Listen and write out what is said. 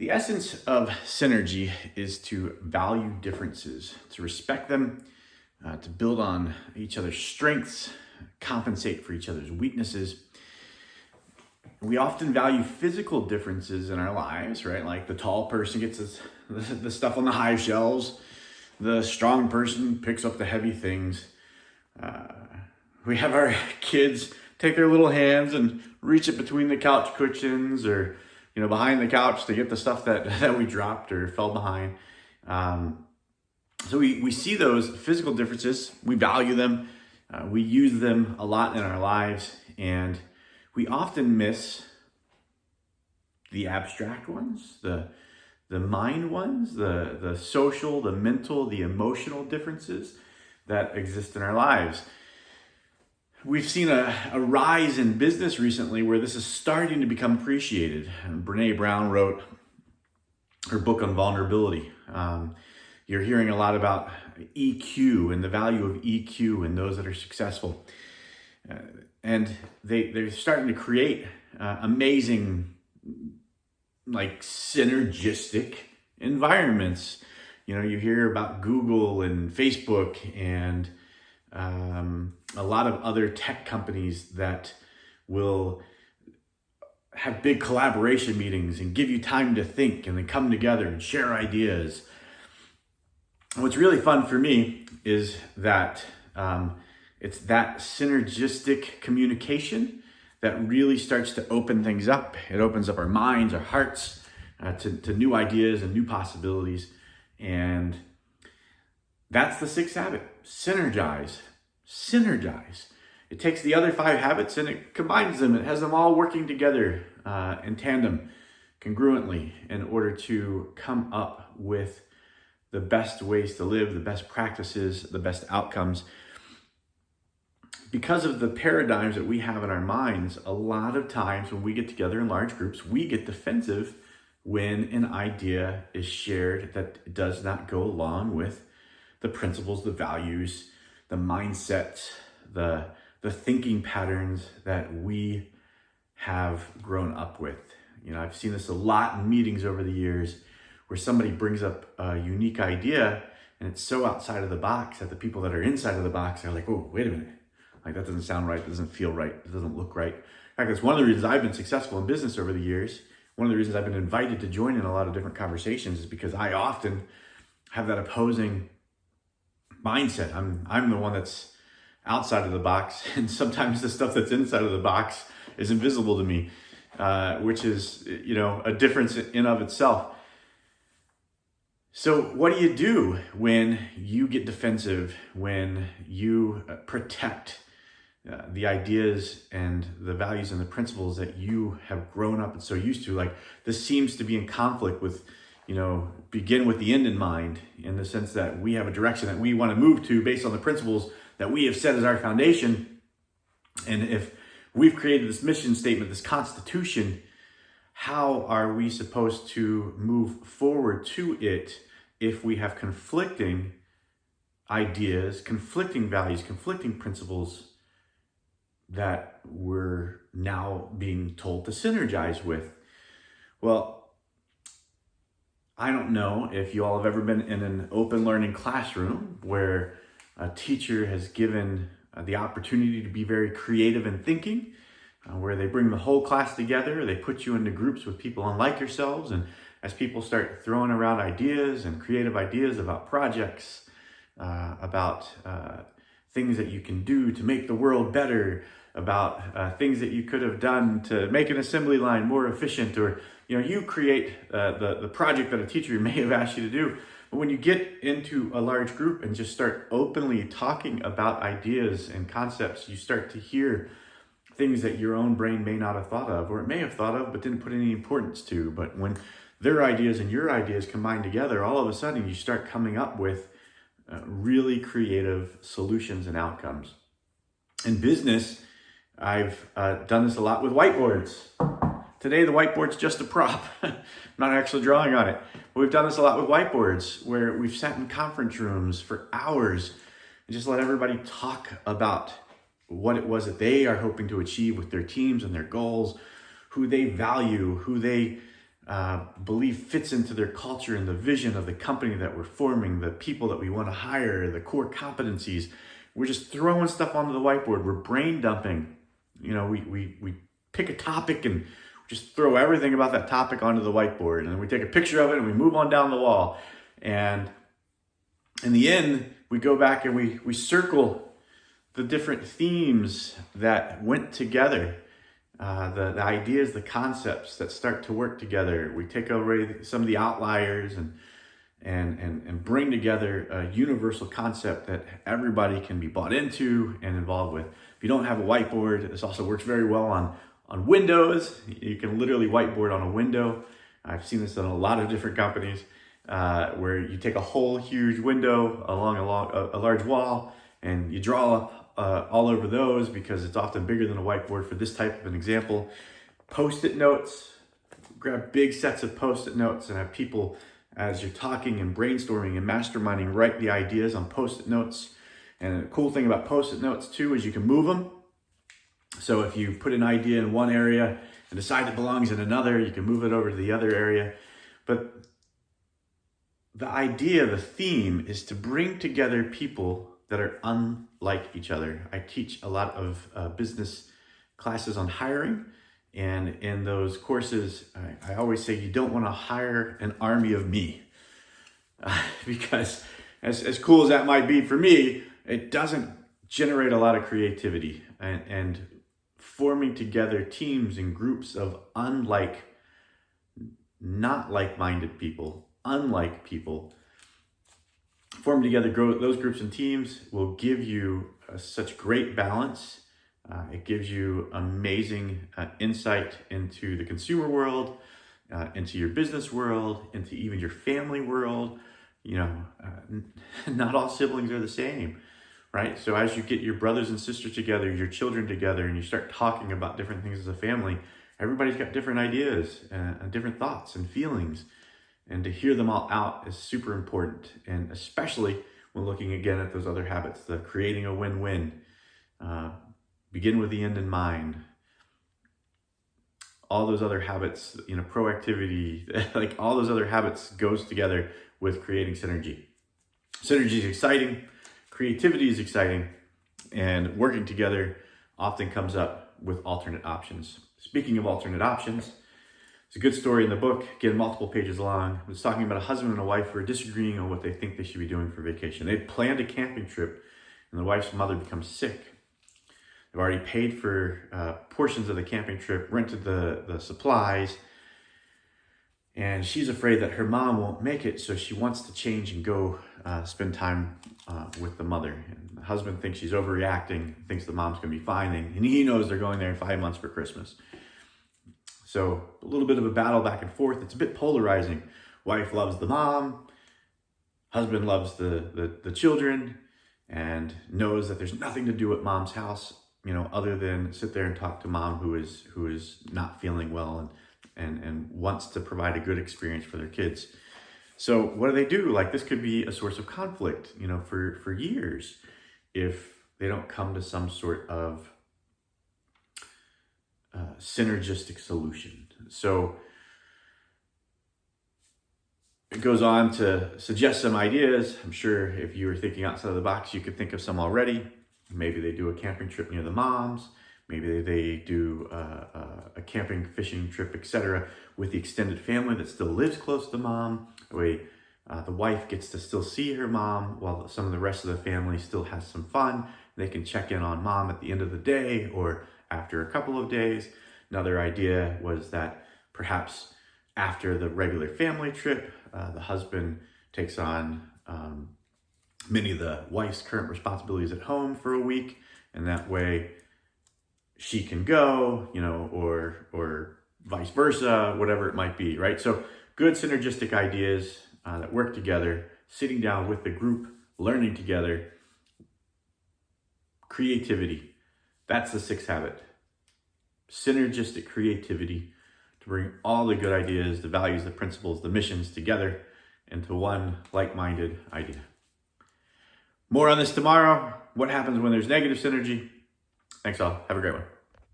The essence of synergy is to value differences, to respect them, to build on each other's strengths, compensate for each other's weaknesses. We often value physical differences in our lives, right? Like the tall person gets the stuff on the high shelves, the strong person picks up the heavy things. We have our kids take their little hands and reach it between the couch cushions or behind the couch to get the stuff that we dropped or fell behind. So we see those physical differences, we value them, we use them a lot in our lives, and we often miss the abstract ones, the mind ones, the social, the mental, the emotional differences that exist in our lives. We've seen a rise in business recently where this is starting to become appreciated. Brene Brown wrote her book on vulnerability. You're hearing a lot about EQ and the value of EQ and those that are successful. And they're starting to create amazing, like synergistic environments. You hear about Google and Facebook and a lot of other tech companies that will have big collaboration meetings and give you time to think and then come together and share ideas. What's really fun for me is that it's that synergistic communication that really starts to open things up. It opens up our minds, our hearts to new ideas and new possibilities. And that's the sixth habit. Synergize. Synergize. It takes the other 5 habits and it combines them. It has them all working together in tandem, congruently, in order to come up with the best ways to live, the best practices, the best outcomes. Because of the paradigms that we have in our minds, a lot of times when we get together in large groups, we get defensive when an idea is shared that does not go along with the principles, the values, the mindset, the thinking patterns that we have grown up with. I've seen this a lot in meetings over the years where somebody brings up a unique idea and it's so outside of the box that the people that are inside of the box are like, oh, wait a minute. Like that doesn't sound right, it doesn't feel right, it doesn't look right. In fact, that's one of the reasons I've been successful in business over the years. One of the reasons I've been invited to join in a lot of different conversations is because I often have that opposing mindset. I'm the one that's outside of the box, and sometimes the stuff that's inside of the box is invisible to me, which is a difference in of itself. So what do you do when you get defensive, when you protect the ideas and the values and the principles that you have grown up and so used to? Like, this seems to be in conflict with, begin with the end in mind, in the sense that we have a direction that we want to move to based on the principles that we have set as our foundation. And if we've created this mission statement, this constitution, how are we supposed to move forward to it if we have conflicting ideas, conflicting values, conflicting principles that we're now being told to synergize with? Well, I don't know if you all have ever been in an open learning classroom where a teacher has given the opportunity to be very creative in thinking, where they bring the whole class together, they put you into groups with people unlike yourselves, and as people start throwing around ideas and creative ideas about projects, about things that you can do to make the world better, about things that you could have done to make an assembly line more efficient, or you create the project that a teacher may have asked you to do. But when you get into a large group and just start openly talking about ideas and concepts, you start to hear things that your own brain may not have thought of, or it may have thought of but didn't put any importance to. But when their ideas and your ideas combine together, all of a sudden you start coming up with really creative solutions and outcomes. In business, I've done this a lot with whiteboards. Today, the whiteboard's just a prop. I'm not actually drawing on it. But we've done this a lot with whiteboards, where we've sat in conference rooms for hours and just let everybody talk about what it was that they are hoping to achieve with their teams and their goals, who they value, who they believe fits into their culture and the vision of the company that we're forming, the people that we want to hire, the core competencies. We're just throwing stuff onto the whiteboard. We're brain dumping. We pick a topic and just throw everything about that topic onto the whiteboard. And then we take a picture of it and we move on down the wall. And in the end, we go back and we circle the different themes that went together. The ideas, the concepts that start to work together. We take away some of the outliers and bring together a universal concept that everybody can be bought into and involved with. If you don't have a whiteboard, this also works very well on windows. You can literally whiteboard on a window. I've seen this in a lot of different companies where you take a whole huge window along a large wall and you draw all over those, because it's often bigger than a whiteboard for this type of an example. Post-it notes. Grab big sets of post-it notes and have people, as you're talking and brainstorming and masterminding, write the ideas on post-it notes. And the cool thing about post-it notes too is you can move them. So if you put an idea in one area and decide it belongs in another, you can move it over to the other area. But the idea, the theme, is to bring together people that are unlike each other. I teach a lot of business classes on hiring. And in those courses, I always say you don't want to hire an army of me. Because as cool as that might be for me, it doesn't generate a lot of creativity. And forming together teams and groups of not like-minded people, unlike people, form together, grow those groups and teams will give you such great balance. It gives you amazing insight into the consumer world, into your business world, into even your family world. Not all siblings are the same, right? So as you get your brothers and sisters together, your children together, and you start talking about different things as a family, everybody's got different ideas and different thoughts and feelings. And to hear them all out is super important. And especially when looking again at those other habits, the creating a win-win, begin with the end in mind. All those other habits, proactivity, like all those other habits goes together with creating synergy. Synergy is exciting. Creativity is exciting. And working together often comes up with alternate options. Speaking of alternate options, it's a good story in the book, again, multiple pages long. It's talking about a husband and a wife who are disagreeing on what they think they should be doing for vacation. They'd planned a camping trip, and the wife's mother becomes sick. They've already paid for portions of the camping trip, rented the supplies, and she's afraid that her mom won't make it, so she wants to change and go spend time with the mother. And the husband thinks she's overreacting, thinks the mom's going to be fine, and he knows they're going there in 5 months for Christmas. So a little bit of a battle back and forth. It's a bit polarizing. Wife loves the mom. Husband loves the children and knows that there's nothing to do at mom's house, other than sit there and talk to mom who is not feeling well and wants to provide a good experience for their kids. So what do? Like, this could be a source of conflict, for years if they don't come to some sort of synergistic solution. So it goes on to suggest some ideas. I'm sure if you were thinking outside of the box, you could think of some already. Maybe they do a camping trip near the moms. Maybe they do a camping, fishing trip, etc., with the extended family that still lives close to mom. That way, the wife gets to still see her mom while some of the rest of the family still has some fun. They can check in on mom at the end of the day or after a couple of days. Another idea was that perhaps after the regular family trip, the husband takes on many of the wife's current responsibilities at home for a week, and that way she can go, or vice versa, whatever it might be, right? So good synergistic ideas that work together, sitting down with the group, learning together, creativity. That's the sixth habit. Synergistic creativity to bring all the good ideas, the values, the principles, the missions together into one like-minded idea. More on this tomorrow. What happens when there's negative synergy? Thanks all. Have a great one.